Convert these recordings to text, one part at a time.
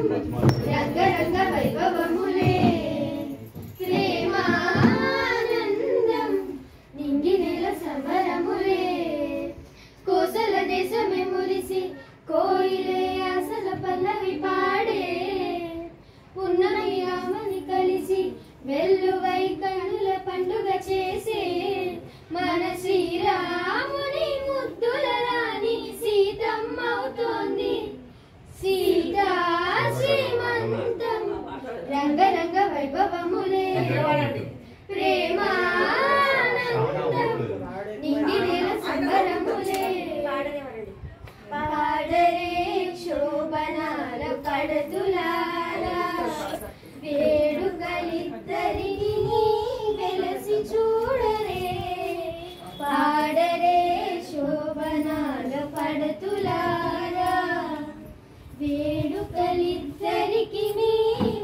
రంగరంగ వైభవములే ప్రేమానందం నింగి నెల సమరములే కోసల దేశమే మురిసి కోయిలే అసల పల్లవి పాడే ఉన్నమని కలిసి వెల్లువై కనుల పండుగ చేసే మన శ్రీరాముని ముద్దుల రాణి సీతమ్మవుతోంది సీతా శ్రీమంతం రంగరంగ వైభవములే ప్రేమానందం నింగి నెల సంబరములే పాడరే శోభనాల పడతులారా వేడుకలిద్దరిని వెలసి చూడరే పాడరే శోభనాల పడతులారా వేడుకలిద్దరికి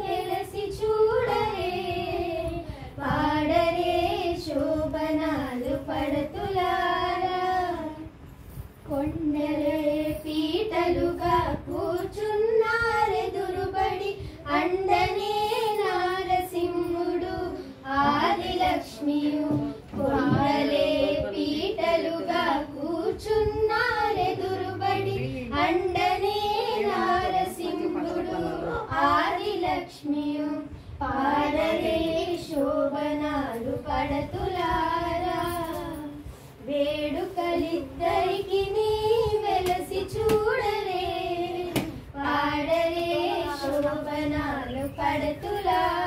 వెలసి చూడరే పాడరే శోభనాలు పడతులారా కొండలే పీటలుగా కూర్చున్నారెదురుబడి అండనే నారసింహుడు ఆదిలక్ష్మియు కొండలే పీటలుగా కూర్చున్నారెదురుబడి అండనే నారసింహుడు ఆదిలక్ష్మియు పాడరే శోభనాలు పడతులారా వేడుకలిద్దరికి వెలసి చూడరే పాడరే శోభనాలు పడతులారా